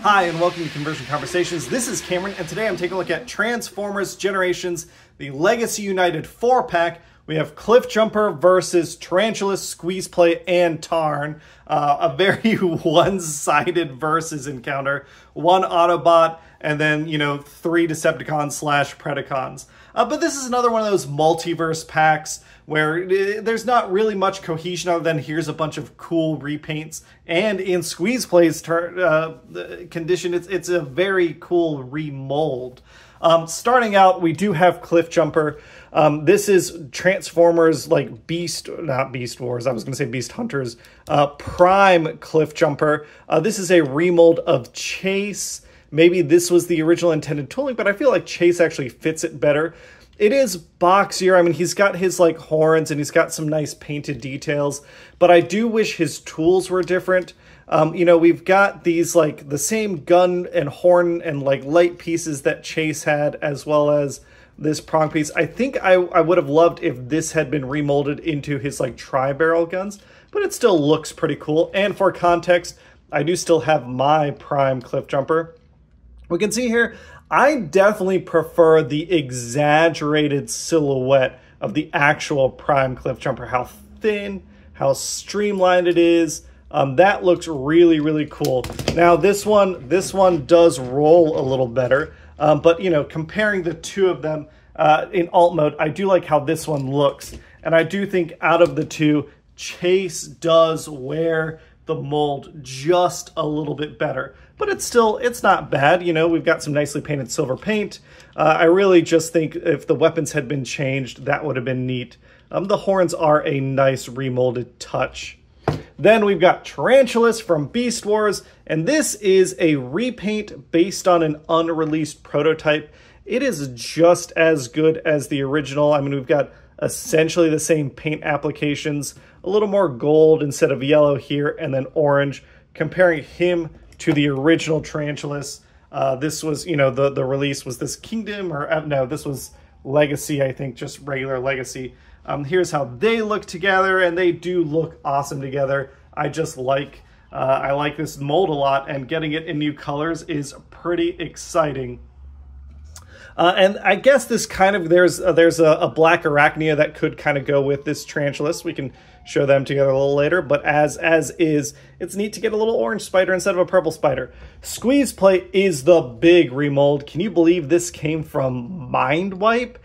Hi, and welcome to Conversion Conversations. This is Cameron, and today I'm taking a look at Transformers Generations, the Legacy United 4-pack. We have Cliffjumper versus Tarantulus, Squeezeplay, and Tarn. A very one-sided versus encounter. One Autobot, and then, 3 Decepticons / Predacons. But this is another one of those multiverse packs where there's not really much cohesion other than here's a bunch of cool repaints. And in Squeezeplay's condition, it's a very cool remold. Starting out, we do have Cliffjumper. This is Transformers not Beast Wars, I was going to say Beast Hunters, Prime Cliffjumper. This is a remold of Chase. Maybe this was the original intended tooling, but I feel like Chase actually fits it better. It is boxier. I mean, he's got his horns and he's got some nice painted details, but I do wish his tools were different. We've got these the same gun and horn and light pieces that Chase had, as well as this prong piece. I think I would have loved if this had been remolded into his tri-barrel guns, but it still looks pretty cool. And for context, I do still have my Prime Cliffjumper. We can see here, I definitely prefer the exaggerated silhouette of the actual Prime Cliffjumper. How thin, how streamlined it is. That looks really, really cool. Now this one does roll a little better, but comparing the two of them in alt mode, I do like how this one looks. And I do think out of the two, Chase does wear the mold just a little bit better. But it's not bad. We've got some nicely painted silver paint. I really just think if the weapons had been changed, that would have been neat. The horns are a nice remolded touch. Then we've got Tarantulus from Beast Wars, and this is a repaint based on an unreleased prototype. It is just as good as the original. I mean, we've got essentially the same paint applications, a little more gold instead of yellow here, and then orange. Comparing him to the original Tarantulus, this was, the release was this Kingdom, or no, this was Legacy, I think, just regular Legacy. Here's how they look together, and they do look awesome together. I just I like this mold a lot, and getting it in new colors is pretty exciting. And I guess this there's a black Arachnia that could kind of go with this Tarantulus. We can show them together a little later, but as is, it's neat to get a little orange spider instead of a purple spider. Squeezeplay is the big remold. Can you believe this came from Mindwipe?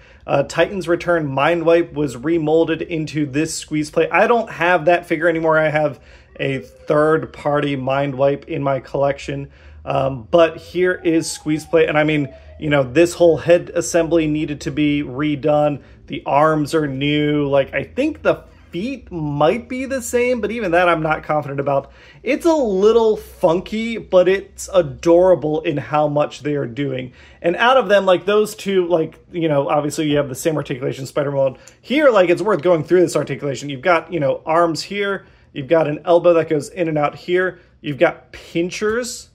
Titans Return Mindwipe was remolded into this Squeezeplay. I don't have that figure anymore. I have a third-party Mindwipe in my collection. But here is Squeezeplay, and I mean, this whole head assembly needed to be redone. The arms are new. I think the feet might be the same, but even that I'm not confident about. It's a little funky, but it's adorable in how much they are doing. And out of them, those two, obviously you have the same articulation spider mold. Here, it's worth going through this articulation. You've got, arms here. You've got an elbow that goes in and out here. You've got pinchers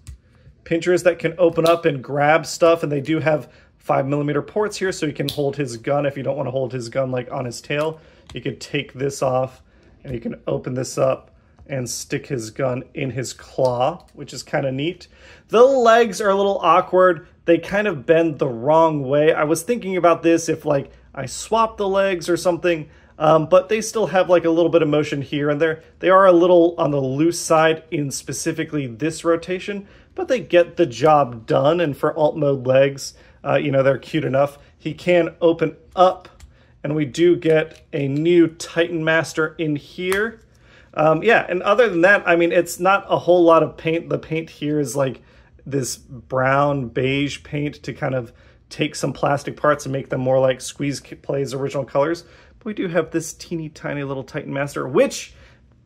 that can open up and grab stuff, and they do have 5mm ports here, so he can hold his gun. If you don't want to hold his gun on his tail, you could take this off, and you can open this up and stick his gun in his claw, which is kind of neat. The legs are a little awkward. They kind of bend the wrong way. I was thinking about this if I swapped the legs or something, but they still have a little bit of motion here, and they are a little on the loose side in specifically this rotation, but they get the job done. And for alt mode legs, they're cute enough. He can open up, and we do get a new Titan Master in here. Yeah, and other than that, I mean, it's not a whole lot of paint. The paint here is this brown beige paint to kind of take some plastic parts and make them more like Squeezeplay's original colors. But we do have this teeny tiny little Titan Master, which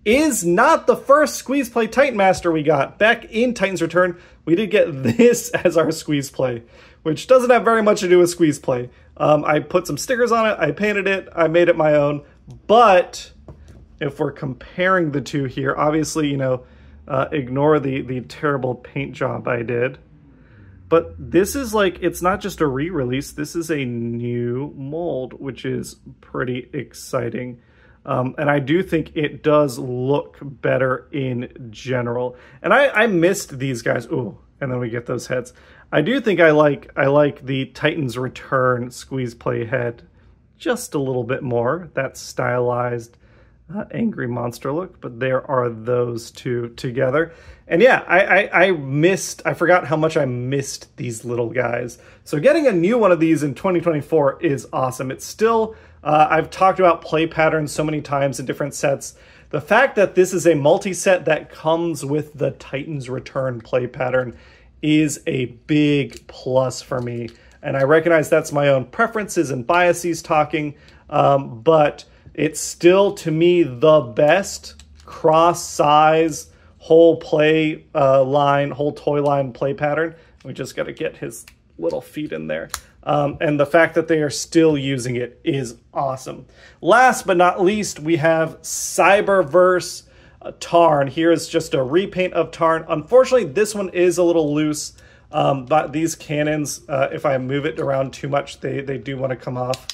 is not the first Squeezeplay Titan Master we got. Back in Titans Return, we did get this as our Squeezeplay, which doesn't have very much to do with Squeezeplay. I put some stickers on it, I painted it, I made it my own, but if we're comparing the two here, obviously, ignore the terrible paint job I did. But this is it's not just a re-release, this is a new mold, which is pretty exciting. And I do think it does look better in general. And I missed these guys. Ooh, and then we get those heads. I do think I like the Titans Return Squeezeplay head just a little bit more. That stylized angry monster look, but there are those two together. And yeah, I forgot how much I missed these little guys. So getting a new one of these in 2024 is awesome. It's still, I've talked about play patterns so many times in different sets. The fact that this is a multi-set that comes with the Titans Return play pattern is a big plus for me. And I recognize that's my own preferences and biases talking, but it's still, to me, the best cross-size whole play line, whole toy line play pattern. We just got to get his little feet in there. And the fact that they are still using it is awesome. Last but not least, we have Cyberverse Tarn. Here is just a repaint of Tarn. Unfortunately, this one is a little loose, but these cannons, if I move it around too much, they do want to come off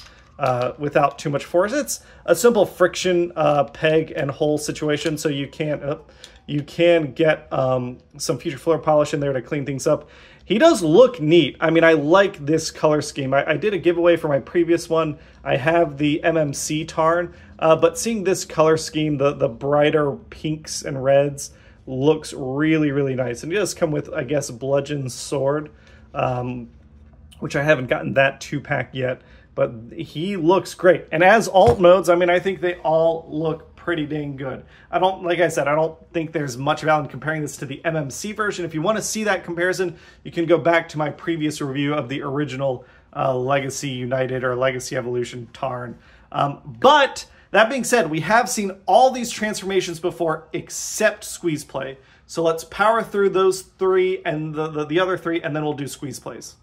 without too much force. It's a simple friction peg and hole situation, so you can get some future floor polish in there to clean things up. He does look neat. I mean, I like this color scheme. I did a giveaway for my previous one. I have the MMC Tarn, but seeing this color scheme, the brighter pinks and reds, looks really, really nice. And it does come with, I guess, Bludgeon Sword, which I haven't gotten that 2-pack yet, but he looks great. And as alt modes, I mean, I think they all look pretty dang good. Like I said, I don't think there's much value in comparing this to the MMC version. If you want to see that comparison, you can go back to my previous review of the original Legacy United or Legacy Evolution Tarn. But that being said, we have seen all these transformations before except Squeezeplay. So let's power through those three and the other three, and then we'll do Squeezeplays.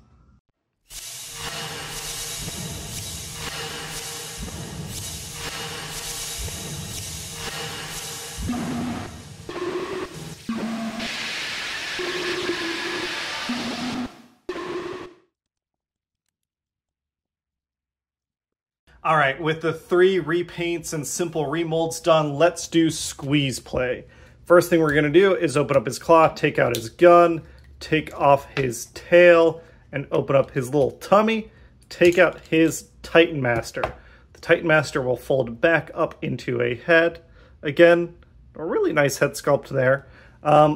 All right, with the 3 repaints and simple remolds done, let's do Squeezeplay. First thing we're gonna do is open up his claw, take out his gun, take off his tail, and open up his little tummy, take out his Titan Master. The Titan Master will fold back up into a head. Again, a really nice head sculpt there.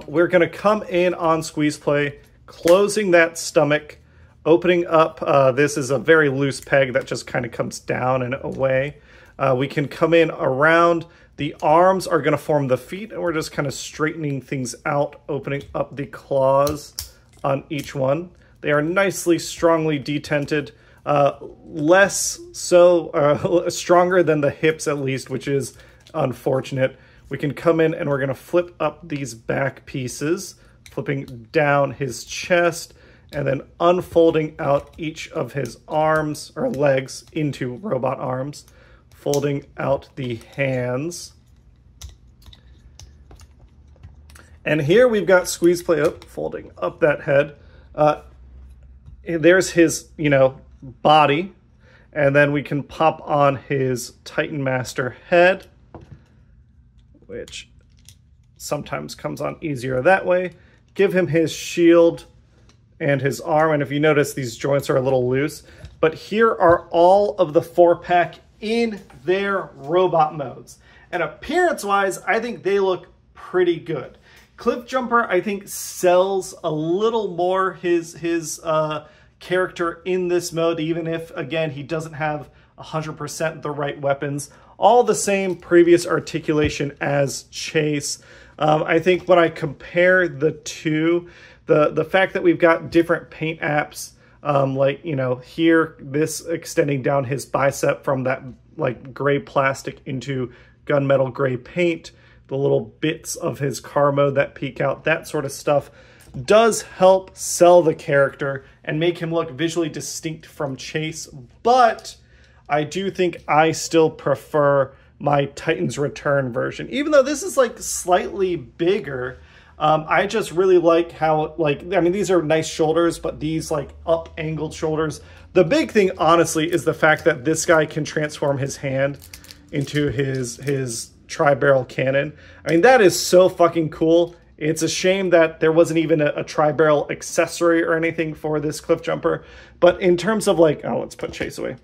We're gonna come in on Squeezeplay, closing that stomach, opening up, this is a very loose peg that just kind of comes down and away. We can come in around. The arms are going to form the feet, and we're just kind of straightening things out, opening up the claws on each one. They are nicely, strongly detented, less so, stronger than the hips at least, which is unfortunate. We can come in and we're going to flip up these back pieces, flipping down his chest, and then unfolding out each of his arms or legs into robot arms, folding out the hands. And here we've got Squeezeplay folding up that head. There's his, body, and then we can pop on his Titan Master head, which sometimes comes on easier that way. Give him his shield and his arm, and if you notice, these joints are a little loose, but here are all of the 4-pack in their robot modes. And appearance-wise, I think they look pretty good. Cliffjumper, I think, sells a little more his character in this mode, even if, again, he doesn't have 100% the right weapons. All the same previous articulation as Chase. I think when I compare the two, the fact that we've got different paint apps, here, this extending down his bicep from that gray plastic into gunmetal gray paint, the little bits of his car mode that peek out, that sort of stuff does help sell the character and make him look visually distinct from Chase. But I do think I still prefer my Titans Return version. Even though this is slightly bigger, I just really like how, these are nice shoulders, but these up-angled shoulders. The big thing, honestly, is the fact that this guy can transform his hand into his tri-barrel cannon. I mean, that is so fucking cool. It's a shame that there wasn't even a tri-barrel accessory or anything for this Cliffjumper. But in terms of like, oh, let's put Chase away.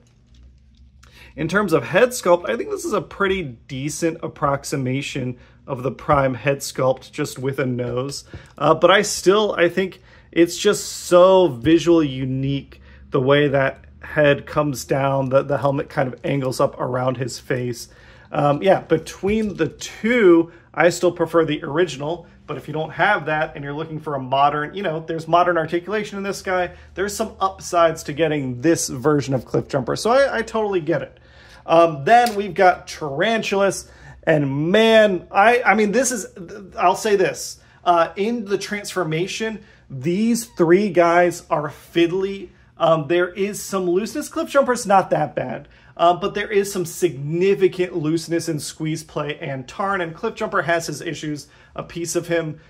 In terms of head sculpt, I think this is a pretty decent approximation of the Prime head sculpt, just with a nose. But I think it's just so visually unique, the way that head comes down, the helmet kind of angles up around his face. Yeah, between the two, I still prefer the original, but if you don't have that and you're looking for a modern, you know, there's modern articulation in this guy, there's some upsides to getting this version of Cliffjumper, so I totally get it. Then we've got Tarantulus, and man, I mean, this is, I'll say this, in the transformation, these three guys are fiddly. There is some looseness. Cliffjumper's not that bad, but there is some significant looseness in Squeezeplay and Tarn, and Cliffjumper has his issues. A piece of him,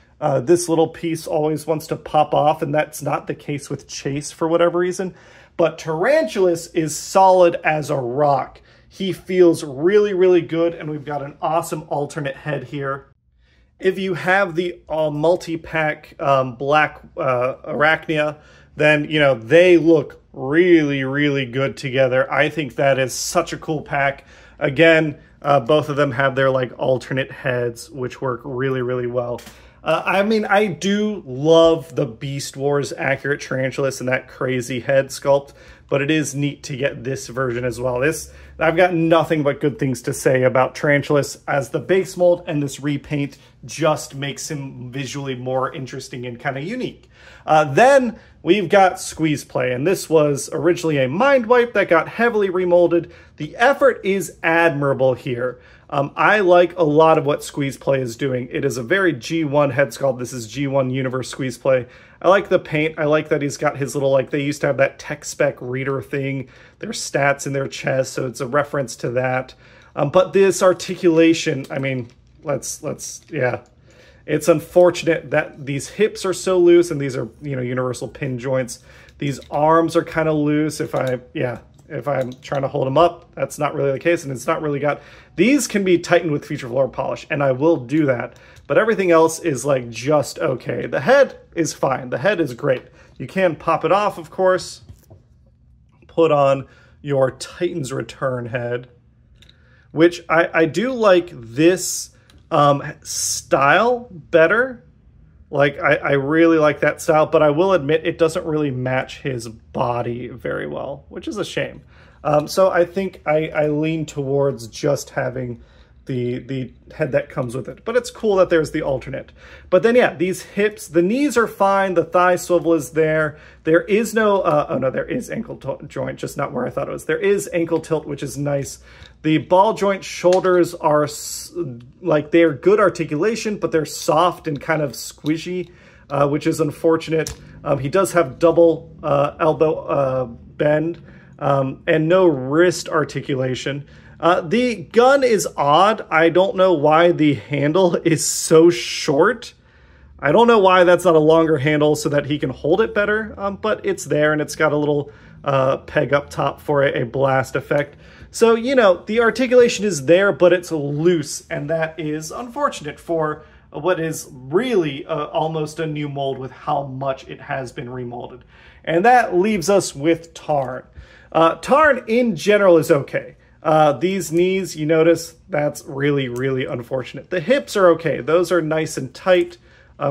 this little piece always wants to pop off, and that's not the case with Chase for whatever reason. But Tarantulus is solid as a rock. He feels really, really good, and we've got an awesome alternate head here. If you have the multi-pack black Arachnia, then, you know, they look really, really good together. I think that is such a cool pack. Again, both of them have their like alternate heads, which work really, really well. I mean, I do love the Beast Wars accurate Tarantulus and that crazy head sculpt, but it is neat to get this version as well. I've got nothing but good things to say about Tarantulus as the base mold, and this repaint just makes him visually more interesting and kind of unique. Then we've got Squeezeplay, and this was originally a Mindwipe that got heavily remolded. The effort is admirable here. I like a lot of what Squeezeplay is doing. It is a very G1 head sculpt. This is G1 Universe Squeezeplay. I like the paint. I like that he's got his little, like, they used to have that tech spec reader thing, their stats in their chest, so it's a reference to that. But this articulation, I mean, yeah. It's unfortunate that these hips are so loose, and these are, you know, universal pin joints. These arms are kind of loose. If I'm trying to hold them up, that's not really the case, and it's not really got... These can be tightened with feature floor polish, and I will do that, but everything else is, like, just okay. The head is fine. The head is great. You can pop it off, of course. Put on your Titans Return head, which I do like this style better. Like, I really like that style, but I will admit it doesn't really match his body very well, which is a shame. So I think I lean towards just having the head that comes with it. But it's cool that there's the alternate. But then, yeah, these hips, the knees are fine. The thigh swivel is there. There is no, oh no, there is ankle joint, just not where I thought it was. There is ankle tilt, which is nice. The ball joint shoulders are, like, they're good articulation, but they're soft and kind of squishy, which is unfortunate. He does have double elbow bend and no wrist articulation. The gun is odd. I don't know why the handle is so short. I don't know why that's not a longer handle so that he can hold it better, but it's there, and it's got a little peg up top for a blast effect. So, you know, the articulation is there, but it's loose, and that is unfortunate for what is really almost a new mold with how much it has been remolded. And that leaves us with Tarn. Tarn, in general, is okay. These knees, you notice, that's really, really unfortunate. The hips are okay. Those are nice and tight.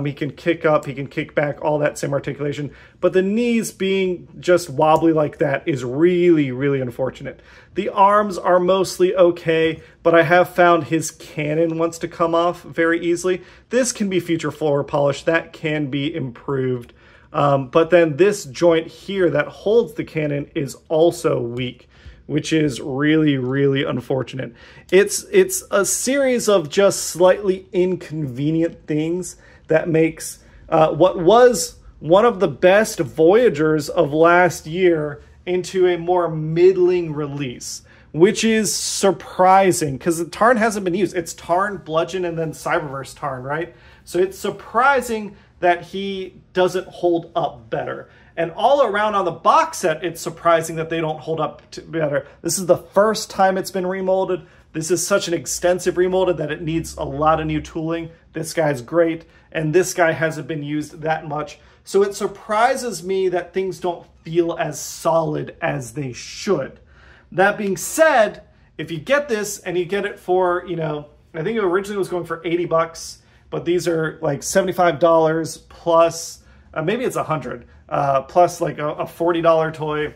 He can kick up, he can kick back, all that same articulation. But the knees being just wobbly like that is really, really unfortunate. The arms are mostly okay, but I have found his cannon wants to come off very easily. This can be feature floor polish. That can be improved. But then this joint here that holds the cannon is also weak, which is really, really unfortunate. It's a series of just slightly inconvenient things that makes what was one of the best Voyagers of last year into a more middling release, which is surprising because Tarn hasn't been used. It's Tarn, Bludgeon, and then Cyberverse Tarn, right? So it's surprising that he doesn't hold up better. And all around on the box set, it's surprising that they don't hold up better. This is the first time it's been remolded. This is such an extensive remolded that it needs a lot of new tooling. This guy's great, and this guy hasn't been used that much. So it surprises me that things don't feel as solid as they should. That being said, if you get this and you get it for, you know, I think it originally was going for 80 bucks, but these are like $75 plus, maybe it's 100, plus like a $40 toy.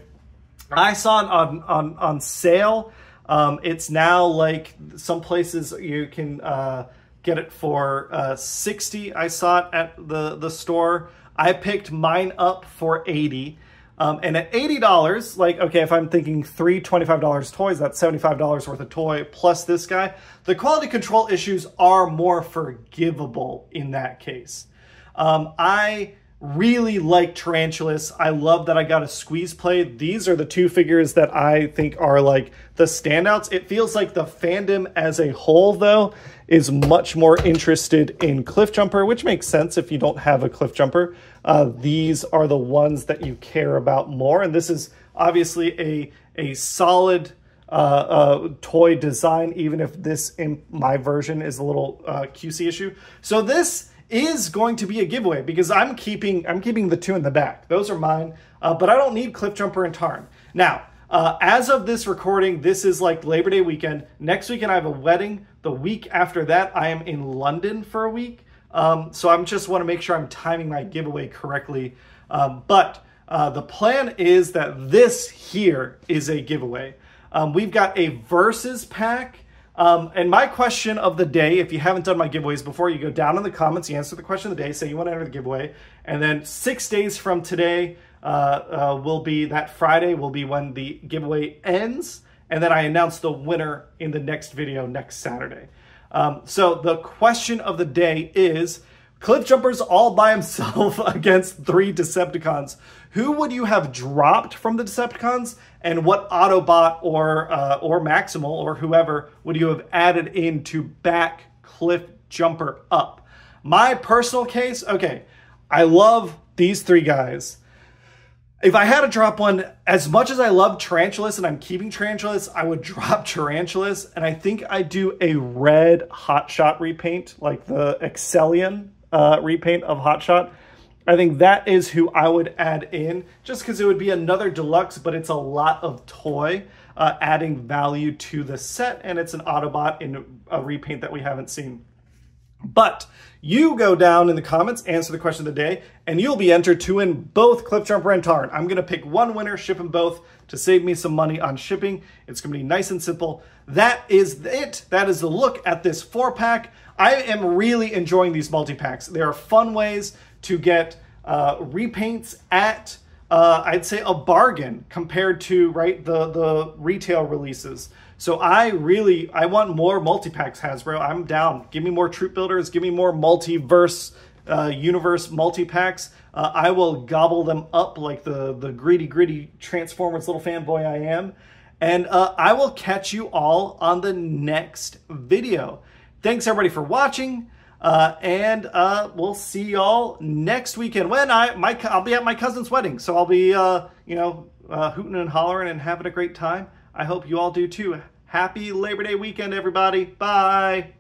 I saw it on sale. It's now like some places you can get it for 60. I saw it at the store. I picked mine up for 80. And at $80, like, okay, if I'm thinking three $25 toys, that's $75 worth of toy plus this guy. The quality control issues are more forgivable in that case. I really like Tarantulus. I love that I got a Squeezeplay. These are the two figures that I think are like the standouts. It feels like the fandom as a whole, though, is much more interested in Cliffjumper, which makes sense if you don't have a Cliffjumper. These are the ones that you care about more. And this is obviously a solid toy design, even if this in my version is a little QC issue. So this is going to be a giveaway because I'm keeping the two in the back. Those are mine, but I don't need Cliffjumper and Tarn. Now, as of this recording, this is like Labor Day weekend. Next weekend I have a wedding. The week after that, I am in London for a week. So I just want to make sure I'm timing my giveaway correctly. But the plan is that this here is a giveaway. We've got a Versus pack. And my question of the day, if you haven't done my giveaways before, you go down in the comments, you answer the question of the day, say you want to enter the giveaway. And then 6 days from today will be that Friday will be when the giveaway ends. And then I announce the winner in the next video next Saturday. So the question of the day is, Cliffjumper's all by himself against 3 Decepticons. Who would you have dropped from the Decepticons? And what Autobot or Maximal or whoever would you have added in to back Cliffjumper up? My personal case, okay, I love these 3 guys. If I had to drop one, as much as I love Tarantulus and I'm keeping Tarantulus, I would drop Tarantulus. And I think I do a red Hotshot repaint, like the Excellion repaint of Hotshot. I think that is who I would add in, just because it would be another deluxe, but it's a lot of toy, adding value to the set, and it's an Autobot in a repaint that we haven't seen. But you go down in the comments, answer the question of the day, and you'll be entered to win both Cliffjumper and Tarn. I'm going to pick one winner, ship them both to save me some money on shipping. It's going to be nice and simple. That is it. That is the look at this 4-pack. I am really enjoying these multi-packs. They are fun ways to get repaints at, I'd say, a bargain compared to, right, the retail releases. So I want more multi-packs, Hasbro. I'm down. Give me more troop builders. Give me more multiverse universe multi-packs. I will gobble them up like the gritty Transformers little fanboy I am. And I will catch you all on the next video. Thanks everybody for watching. And we'll see y'all next weekend when I'll be at my cousin's wedding. So I'll be, hooting and hollering and having a great time. I hope you all do too. Happy Labor Day weekend, everybody. Bye.